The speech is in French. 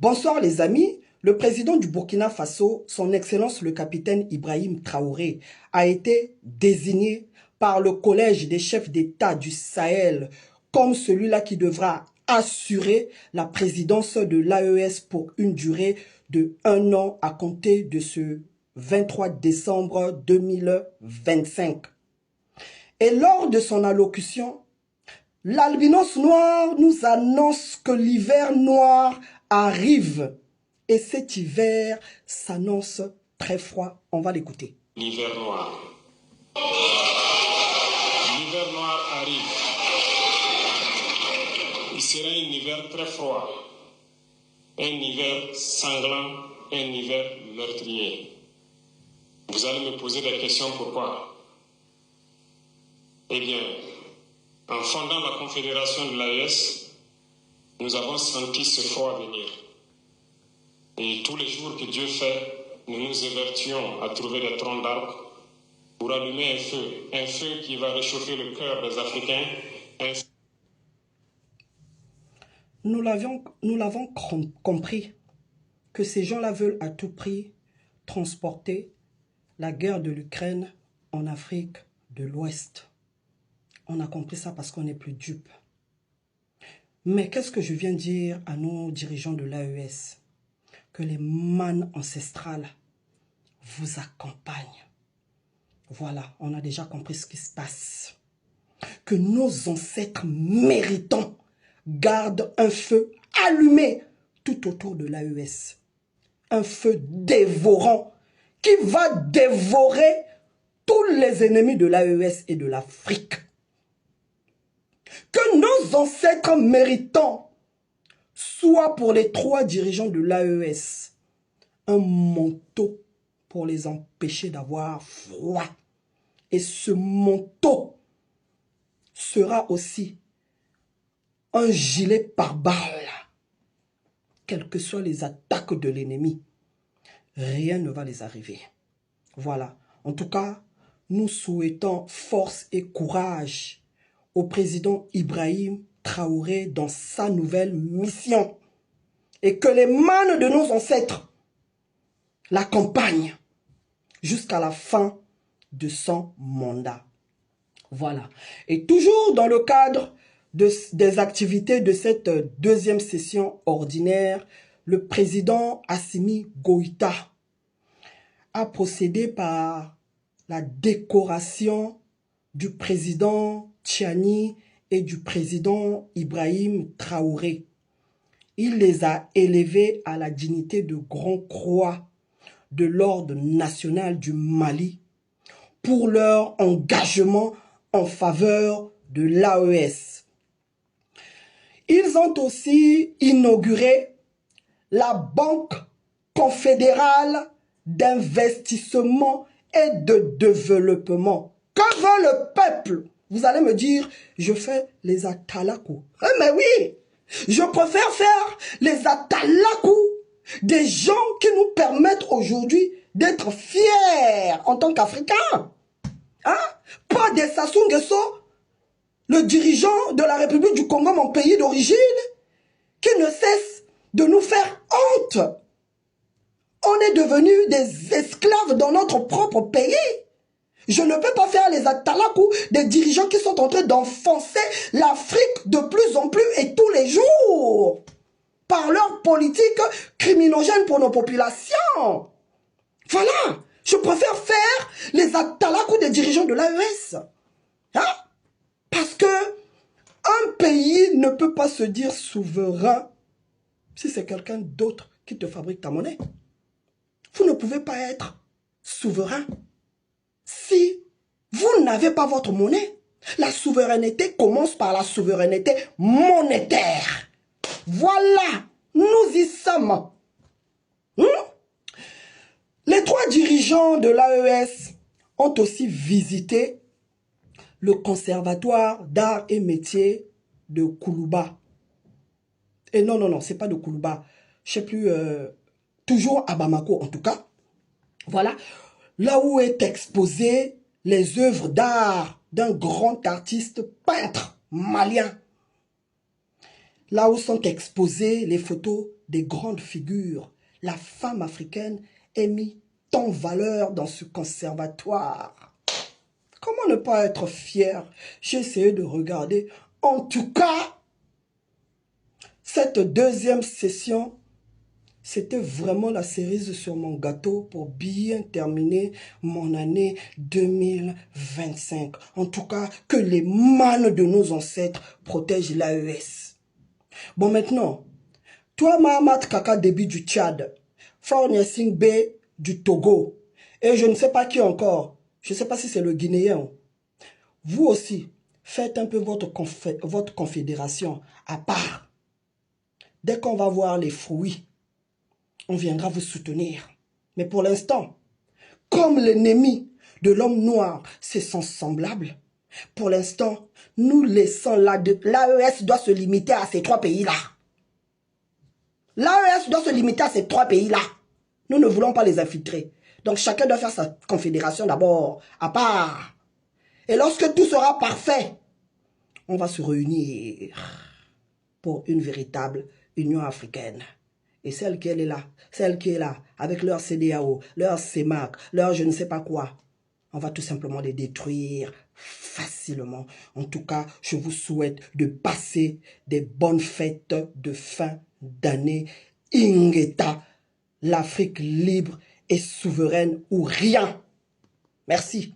Bonsoir les amis, le président du Burkina Faso, son Excellence le capitaine Ibrahim Traoré, a été désigné par le Collège des chefs d'État du Sahel comme celui-là qui devra assurer la présidence de l'AES pour une durée de 1 an à compter de ce 23 décembre 2025. Et lors de son allocution, l'albinos noir nous annonce que l'hiver noir arrive. Et cet hiver s'annonce très froid. On va l'écouter. L'hiver noir. L'hiver noir arrive. Il sera un hiver très froid. Un hiver sanglant, un hiver meurtrier. Vous allez me poser des questions pourquoi? Eh bien, en fondant la confédération de l'AES, nous avons senti ce froid venir. Et tous les jours que Dieu fait, nous nous évertuons à trouver des troncs d'arbres pour allumer un feu qui va réchauffer le cœur des Africains. Nous l'avons compris que ces gens-là veulent à tout prix transporter la guerre de l'Ukraine en Afrique de l'Ouest. On a compris ça parce qu'on n'est plus dupes. Mais qu'est-ce que je viens dire à nos dirigeants de l'AES? Que les mânes ancestrales vous accompagnent. Voilà, on a déjà compris ce qui se passe. Que nos ancêtres méritants gardent un feu allumé tout autour de l'AES. Un feu dévorant qui va dévorer tous les ennemis de l'AES et de l'Afrique. Que nos ancêtres méritants soient pour les 3 dirigeants de l'AES un manteau pour les empêcher d'avoir froid. Et ce manteau sera aussi un gilet pare-balles. Quelles que soient les attaques de l'ennemi, rien ne va les arriver. Voilà. En tout cas, nous souhaitons force et courage au président Ibrahim Traoré dans sa nouvelle mission. Et que les mânes de nos ancêtres l'accompagnent jusqu'à la fin de son mandat. Voilà. Et toujours dans le cadre des activités de cette deuxième session ordinaire, le président Assimi Goïta a procédé par la décoration du président Tchiani et du président Ibrahim Traoré. Il les a élevés à la dignité de Grand Croix de l'Ordre national du Mali pour leur engagement en faveur de l'AES. Ils ont aussi inauguré la Banque confédérale d'investissement et de développement. Que veut le peuple? Vous allez me dire, je fais les atalakou. Mais oui, je préfère faire les atalakou des gens qui nous permettent aujourd'hui d'être fiers en tant qu'Africains. Hein? Pas des Sassou Nguesso, le dirigeant de la République du Congo, mon pays d'origine, qui ne cesse de nous faire honte. On est devenus des esclaves dans notre propre pays. Je ne peux pas faire les atalakou des dirigeants qui sont en train d'enfoncer l'Afrique de plus en plus et tous les jours par leur politique criminogène pour nos populations. Voilà, je préfère faire les atalakou des dirigeants de l'AES. Hein? Parce que un pays ne peut pas se dire souverain si c'est quelqu'un d'autre qui te fabrique ta monnaie. Vous ne pouvez pas être souverain si vous n'avez pas votre monnaie. La souveraineté commence par la souveraineté monétaire. Voilà, nous y sommes. Les 3 dirigeants de l'AES ont aussi visité le conservatoire d'art et métiers de Koulouba. Et non, c'est pas de Koulouba. Je sais plus, toujours à Bamako en tout cas. Voilà, là où est exposé les œuvres d'art d'un grand artiste peintre malien. Là où sont exposées les photos des grandes figures, la femme africaine est mise en valeur dans ce conservatoire. Comment ne pas être fier? J'ai essayé de regarder. En tout cas, cette deuxième session, c'était vraiment la cerise sur mon gâteau pour bien terminer mon année 2025. En tout cas, que les mânes de nos ancêtres protègent l'AES. Bon, maintenant, toi, Mahamat Kaka Déby du Tchad, Faure Gnassingbé B du Togo, et je ne sais pas qui encore, je ne sais pas si c'est le Guinéen. Vous aussi, faites un peu votre confédération à part. Dès qu'on va voir les fruits, on viendra vous soutenir. Mais pour l'instant, comme l'ennemi de l'homme noir, c'est son semblable, pour l'instant, nous laissons l'AES doit se limiter à ces 3 pays-là. L'AES doit se limiter à ces 3 pays-là. Nous ne voulons pas les infiltrer. Donc chacun doit faire sa confédération d'abord, à part. Et lorsque tout sera parfait, on va se réunir pour une véritable Union africaine. Et celle qui est là, avec leur CEDEAO, leur CEMAC, leur je ne sais pas quoi, on va tout simplement les détruire facilement. En tout cas, je vous souhaite de passer des bonnes fêtes de fin d'année. Ingeta, l'Afrique libre et souveraine ou rien. Merci.